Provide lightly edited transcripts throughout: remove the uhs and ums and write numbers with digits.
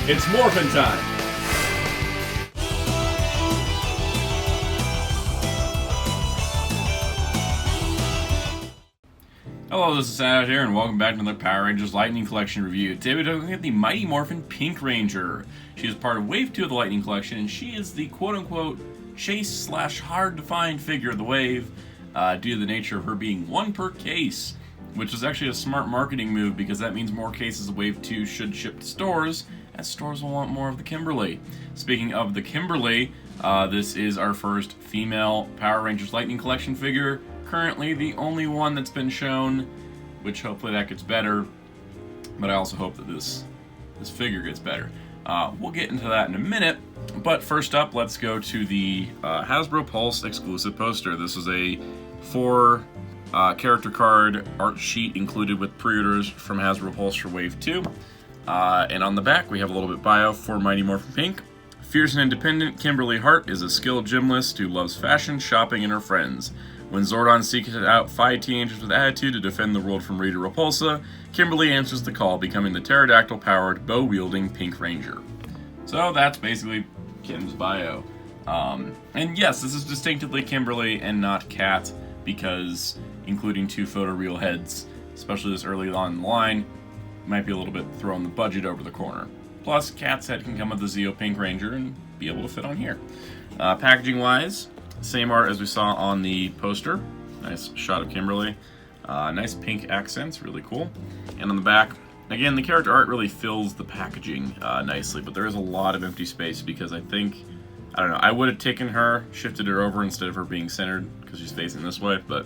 It's Morphin time! Hello, this is Soundout here, and welcome back to another Power Rangers Lightning Collection review. Today we're looking at the Mighty Morphin Pink Ranger. She is part of Wave 2 of the Lightning Collection, and she is the quote-unquote chase/hard-to-find figure of the Wave, due to the nature of her being one per case, which is actually a smart marketing move because that means more cases of Wave 2 should ship to stores, as stores will want more of the Kimberly. Speaking of the Kimberly, this is our first female Power Rangers Lightning Collection figure. Currently the only one that's been shown, which hopefully that gets better, but I also hope that this figure gets better. We'll get into that in a minute, but first up, let's go to the Hasbro Pulse exclusive poster. This is a 4 character card art sheet included with pre-orders from Hasbro Pulse for Wave 2. And on the back, we have a little bit bio for Mighty Morphin Pink. Fierce and independent, Kimberly Hart is a skilled gymnast who loves fashion, shopping, and her friends. When Zordon seeks out 5 teenagers with attitude to defend the world from Rita Repulsa, Kimberly answers the call, becoming the Pterodactyl-powered, bow-wielding Pink Ranger. So that's basically Kim's bio. And yes, this is distinctively Kimberly and not Kat, because including 2 photoreal heads, especially this early on in the line, might be a little bit throwing the budget over the corner. Plus, Kat's head can come with the Zeo Pink Ranger and be able to fit on here. Packaging-wise, same art as we saw on the poster. Nice shot of Kimberly. Nice pink accents, really cool. And on the back, again, the character art really fills the packaging nicely, but there is a lot of empty space because I don't know, I would have taken her, shifted her over instead of her being centered because she's facing this way, but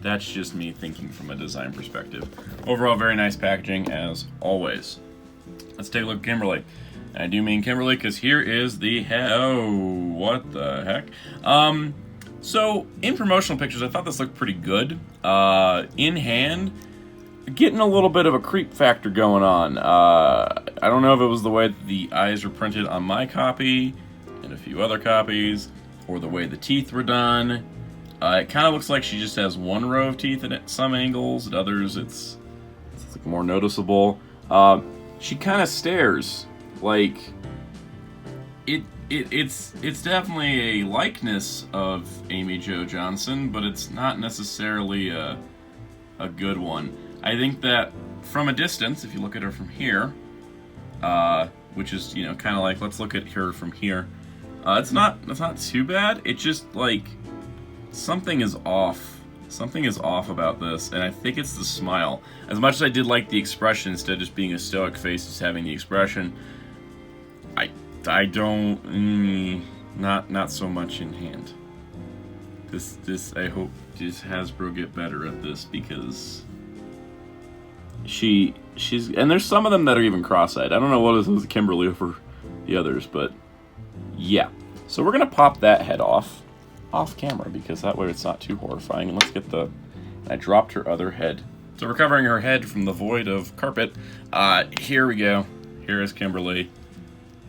that's just me thinking from a design perspective. Overall, very nice packaging as always. Let's take a look at Kimberly. I do mean Kimberly because here is the what the heck? So in promotional pictures, I thought this looked pretty good. In hand, getting a little bit of a creep factor going on. I don't know if it was the way that the eyes were printed on my copy and a few other copies, or the way the teeth were done. It kind of looks like she just has one row of teeth at some angles. At others, it's like more noticeable. She kind of stares. Like, it's definitely a likeness of Amy Jo Johnson, but it's not necessarily a good one. I think that from a distance, if you look at her from here, which is, you know, kind of like, let's look at her from here. It's not too bad. It's just like something is off. Something is off about this, and I think it's the smile. As much as I did like the expression, instead of just being a stoic face, just having the expression, I don't, not so much in hand. This I hope just Hasbro get better at this, because she's, and there's some of them that are even cross-eyed. I don't know what is with Kimberly over the others, but yeah. So we're gonna pop that head off camera, because that way it's not too horrifying. And let's get I dropped her other head. So recovering her head from the void of carpet, here we go. Here is Kimberly,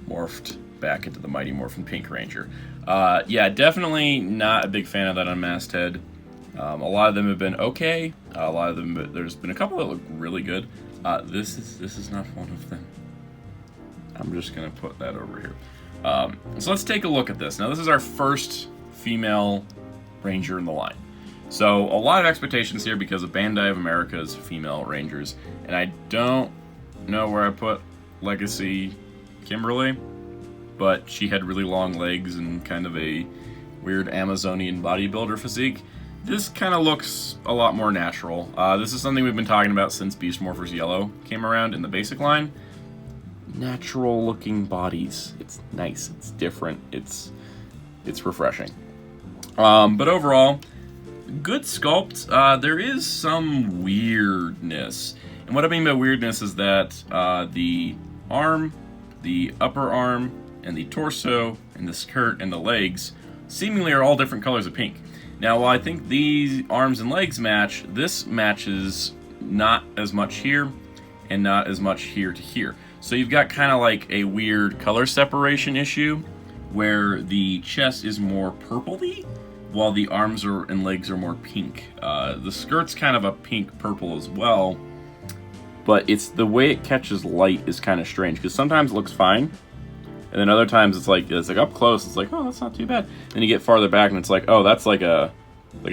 morphed back into the Mighty Morphin Pink Ranger. Yeah, definitely not a big fan of that unmasked head. A lot of them have been okay. A lot of them, there's been a couple that look really good. This is not one of them. I'm just gonna put that over here. So let's take a look at this. Now, this is our first female Ranger in the line. So a lot of expectations here because of Bandai of America's female Rangers, and I don't know where I put Legacy Kimberly, but she had really long legs and kind of a weird Amazonian bodybuilder physique. This kind of looks a lot more natural. This is something we've been talking about since Beast Morphers Yellow came around in the basic line. Natural looking bodies. It's nice, it's different, it's refreshing. But overall, good sculpt. There is some weirdness. And what I mean by weirdness is that the arm, the upper arm, and the torso, and the skirt, and the legs seemingly are all different colors of pink. Now, while I think these arms and legs match, this matches not as much here, and not as much here to here. So you've got kind of like a weird color separation issue, where the chest is more purpley, while the arms and legs are more pink. The skirt's kind of a pink-purple as well. but it's the way it catches light is kind of strange, because sometimes it looks fine, and then other times it's like up close, it's like, oh, that's not too bad. Then you get farther back and it's like, oh, that's like a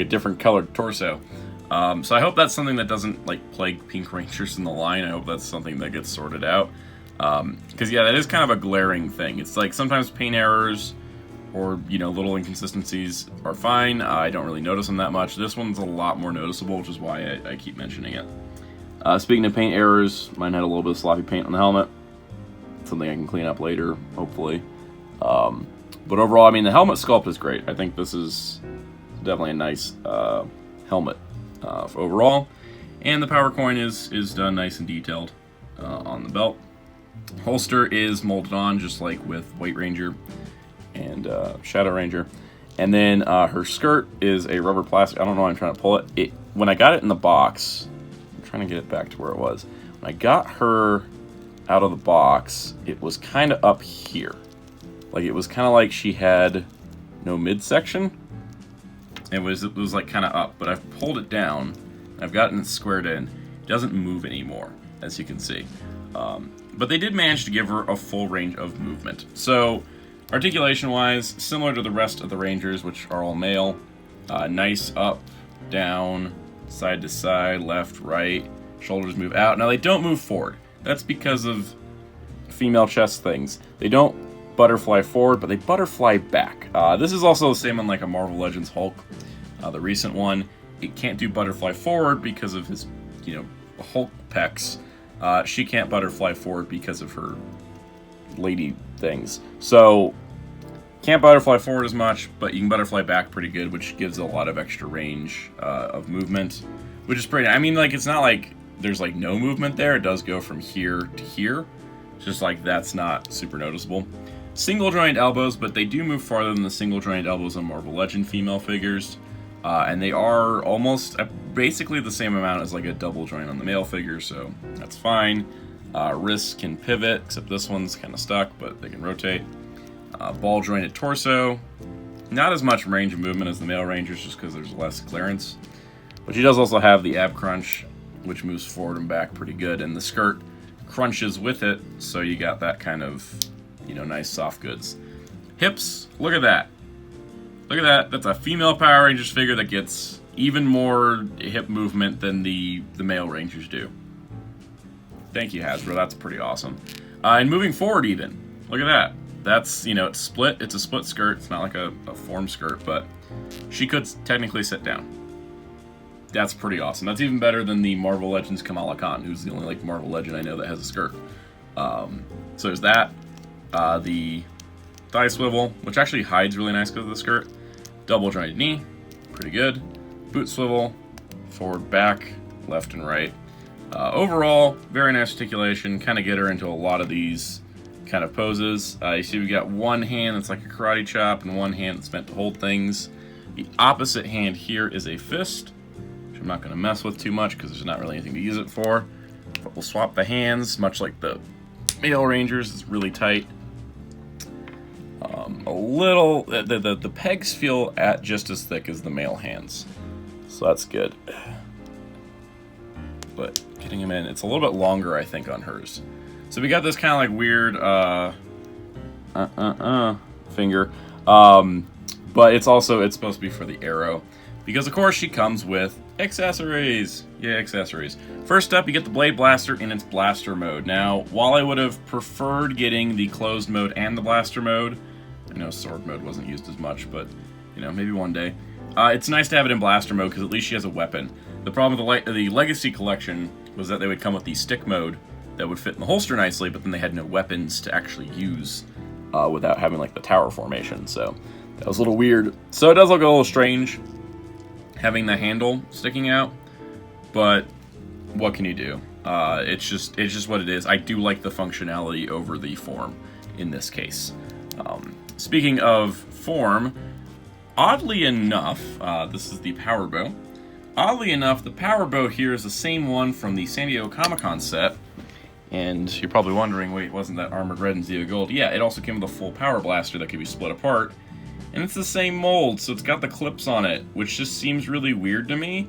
different colored torso. So I hope that's something that doesn't like plague Pink Rangers in the line. I hope that's something that gets sorted out. Because yeah, that is kind of a glaring thing. It's like sometimes paint errors or, you know, little inconsistencies are fine. I don't really notice them that much. This one's a lot more noticeable, which is why I keep mentioning it. Speaking of paint errors, mine had a little bit of sloppy paint on the helmet. Something I can clean up later, hopefully. But overall, I mean, the helmet sculpt is great. I think this is definitely a nice helmet overall. And the power coin is done nice and detailed on the belt. Holster is molded on, just like with White Ranger and Shadow Ranger. And then her skirt is a rubber plastic. I don't know why I'm trying to pull it. When I got it in the box, I'm trying to get it back to where it was. When I got her out of the box, it was kind of up here. Like, it was kind of like she had no midsection. It was like kind of up, but I've pulled it down. I've gotten it squared in. It doesn't move anymore, as you can see. But they did manage to give her a full range of movement. So, articulation-wise, similar to the rest of the Rangers, which are all male. Nice up, down, side to side, left, right. Shoulders move out. Now, they don't move forward. That's because of female chest things. They don't butterfly forward, but they butterfly back. This is also the same on like a Marvel Legends Hulk, the recent one. It can't do butterfly forward because of his, you know, Hulk pecs. She can't butterfly forward because of her lady things. So, can't butterfly forward as much, but you can butterfly back pretty good, which gives a lot of extra range of movement, which is pretty. I mean, like, it's not like there's like no movement there. It does go from here to here. It's just like that's not super noticeable. Single joint elbows, but they do move farther than the single joint elbows on Marvel Legend female figures. And they are almost basically the same amount as like a double joint on the male figure, so that's fine. Wrists can pivot, except this one's kind of stuck, but they can rotate. Ball jointed torso. Not as much range of movement as the male Rangers, just because there's less clearance. But she does also have the ab crunch, which moves forward and back pretty good, and the skirt crunches with it, so you got that kind of, you know, nice soft goods. Hips, look at that. Look at that. That's a female Power Rangers figure that gets even more hip movement than the male Rangers do. Thank you, Hasbro. That's pretty awesome. And moving forward even. Look at that. That's, you know, it's split. It's a split skirt. It's not like a form skirt, but she could technically sit down. That's pretty awesome. That's even better than the Marvel Legends Kamala Khan, who's the only like Marvel Legend I know that has a skirt. So there's that. The thigh swivel, which actually hides really nice because of the skirt. Double jointed knee, pretty good. Boot swivel, forward, back, left and right. Overall, very nice articulation. Kind of get her into a lot of these kind of poses. You see we got one hand that's like a karate chop and one hand that's meant to hold things. The opposite hand here is a fist, which I'm not going to mess with too much because there's not really anything to use it for. But we'll swap the hands, much like the male Rangers. It's really tight. A little, the pegs feel at just as thick as the male hands, so that's good. But getting them in, it's a little bit longer, I think, on hers. So we got this kind of like weird finger, but it's supposed to be for the arrow, because of course she comes with accessories. Yeah, accessories. First up, you get the Blade Blaster in its blaster mode. Now, while I would have preferred getting the closed mode and the blaster mode, I know sword mode wasn't used as much, but, you know, maybe one day. It's nice to have it in blaster mode, because at least she has a weapon. The problem with the Legacy Collection was that they would come with the stick mode that would fit in the holster nicely, but then they had no weapons to actually use without having, like, the tower formation, so that was a little weird. So it does look a little strange having the handle sticking out, but what can you do? It's just what it is. I do like the functionality over the form in this case. Speaking of form, oddly enough, this is the Power Bow. Oddly enough, the Power Bow here is the same one from the San Diego Comic-Con set. And you're probably wondering, wait, wasn't that Armored Red and Zeo Gold? Yeah, it also came with a full Power Blaster that could be split apart. And it's the same mold, so it's got the clips on it, which just seems really weird to me.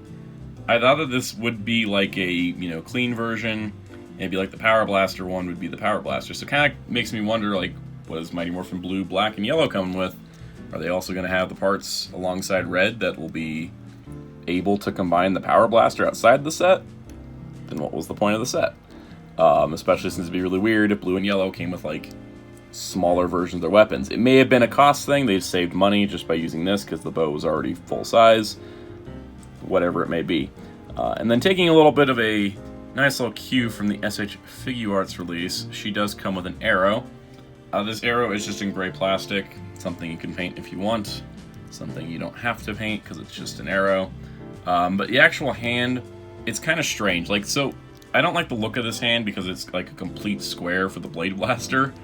I thought that this would be like a, you know, clean version. maybe like the Power Blaster one would be the Power Blaster. So it kind of makes me wonder, like, what is Mighty Morphin Blue, Black, and Yellow coming with? Are they also going to have the parts alongside Red that will be able to combine the Power Blaster outside the set? Then what was the point of the set? Especially since it'd be really weird if Blue and Yellow came with, like, smaller versions of their weapons. It may have been a cost thing. They saved money just by using this because the bow was already full size. Whatever it may be. And then taking a little bit of a nice little cue from the SH Figuarts release, she does come with an arrow. This arrow is just in gray plastic, something you can paint if you want, something you don't have to paint because it's just an arrow. But the actual hand, it's kind of strange. Like, so I don't like the look of this hand because it's like a complete square for the Blade Blaster.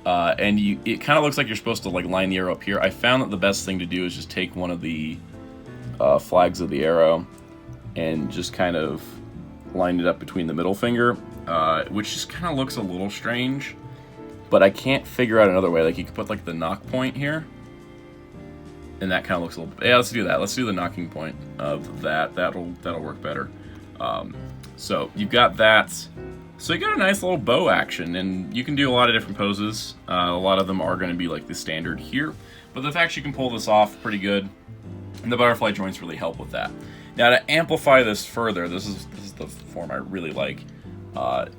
And it kind of looks like you're supposed to like line the arrow up here. I found that the best thing to do is just take one of the flags of the arrow and just kind of line it up between the middle finger, which just kind of looks a little strange. But I can't figure out another way. Like, you could put like the knock point here, and that kind of looks a little. Yeah, let's do that. Let's do the knocking point of that. That'll work better. So you've got that. So you got a nice little bow action, and you can do a lot of different poses. A lot of them are going to be like the standard here, but the fact you can pull this off pretty good, and the butterfly joints really help with that. Now to amplify this further, this is the form I really like.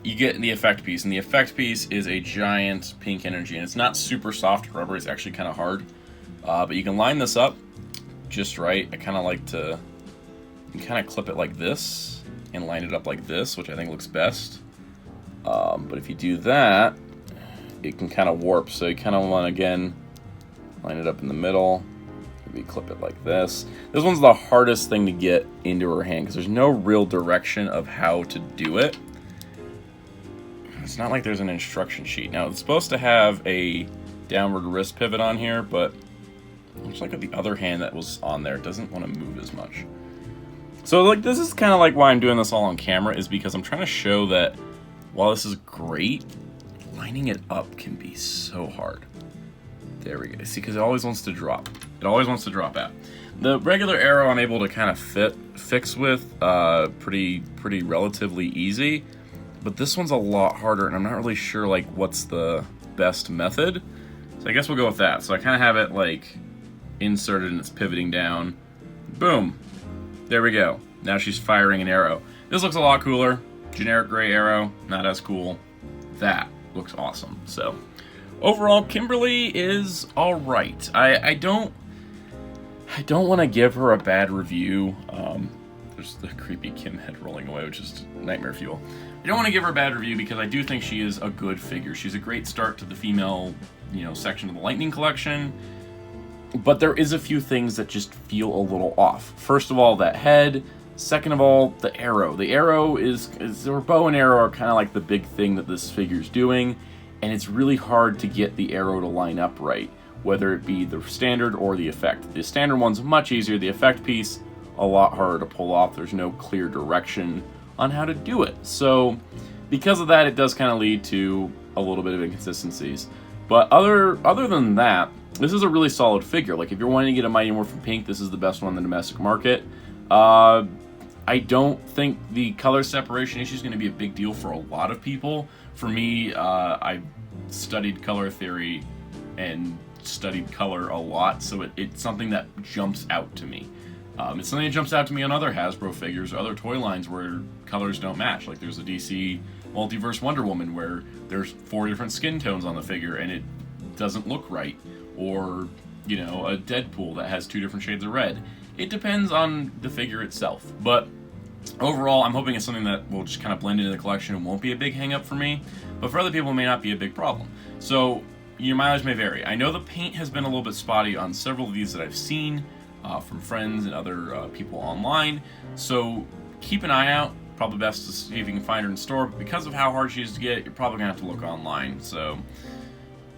You get the effect piece, and the effect piece is a giant pink energy, and it's not super soft rubber, it's actually kind of hard. But you can line this up just right. I kind of like to kind of clip it like this and line it up like this, which I think looks best. But if you do that, it can kind of warp, so you kind of want to, again, line it up in the middle. Maybe clip it like this. This one's the hardest thing to get into her hand because there's no real direction of how to do it. It's not like there's an instruction sheet. Now, it's supposed to have a downward wrist pivot on here, but it looks like the other hand that was on there doesn't want to move as much. So, like, this is kind of like why I'm doing this all on camera, is because I'm trying to show that while this is great, lining it up can be so hard. There we go. See, because it always wants to drop. It always wants to drop out. The regular arrow I'm able to kind of fix with pretty relatively easy. But this one's a lot harder, and I'm not really sure like what's the best method. So I guess we'll go with that. So I kind of have it like inserted and it's pivoting down. Boom. There we go. Now she's firing an arrow. This looks a lot cooler. Generic gray arrow, not as cool. That looks awesome. So overall, Kimberly is all right. I don't want to give her a bad review. There's the creepy Kim head rolling away, which is nightmare fuel. I don't want to give her a bad review because I do think she is a good figure. She's a great start to the female, section of the Lightning Collection. But there is a few things that just feel a little off. First of all, that head. Second of all, the arrow. The arrow her bow and arrow are kind of like the big thing that this figure's doing, and it's really hard to get the arrow to line up right, whether it be the standard or the effect. The standard one's much easier. The effect piece, a lot harder to pull off. There's no clear direction on how to do it. So because of that, it does kind of lead to a little bit of inconsistencies. But other than that, this is a really solid figure. Like, if you're wanting to get a Mighty Morphin Pink, this is the best one in the domestic market. I don't think the color separation issue is going to be a big deal for a lot of people. For me, I studied color theory and studied color a lot, so it's something that jumps out to me. It's something that jumps out to me on other Hasbro figures or other toy lines where colors don't match. Like, there's a DC Multiverse Wonder Woman where there's 4 different skin tones on the figure and it doesn't look right. Or, a Deadpool that has 2 different shades of red. It depends on the figure itself. But overall, I'm hoping it's something that will just kind of blend into the collection and won't be a big hang-up for me. But for other people, it may not be a big problem. So your mileage may vary. I know the paint has been a little bit spotty on several of these that I've seen from friends and other people online. So keep an eye out. Probably best to see if you can find her in store. But because of how hard she is to get, you're probably going to have to look online. So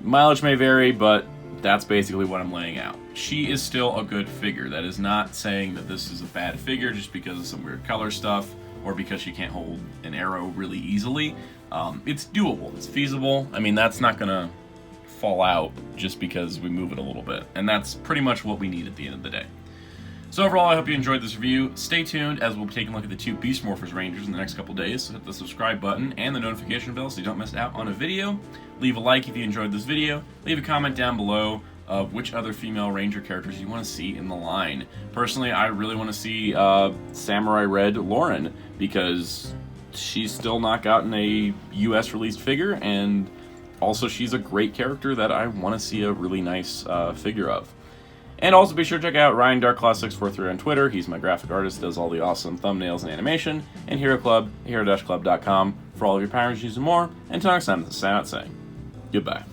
mileage may vary, but that's basically what I'm laying out. She is still a good figure. That is not saying that this is a bad figure just because of some weird color stuff or because she can't hold an arrow really easily. It's doable. It's feasible. I mean, that's not going to fall out just because we move it a little bit. And that's pretty much what we need at the end of the day. So overall, I hope you enjoyed this review. Stay tuned as we'll be taking a look at the 2 Beast Morphers Rangers in the next couple days. So hit the subscribe button and the notification bell so you don't miss out on a video. Leave a like if you enjoyed this video. Leave a comment down below of which other female Ranger characters you want to see in the line. Personally, I really want to see Samurai Red Lauren, because she's still not gotten a US released figure, and also she's a great character that I want to see a really nice figure of. And also be sure to check out Ryan Darkclaw643 on Twitter. He's my graphic artist, does all the awesome thumbnails and animation. And Hero Club, hero-club.com for all of your Power Rangers and more. And until next time, this is Soundout saying goodbye.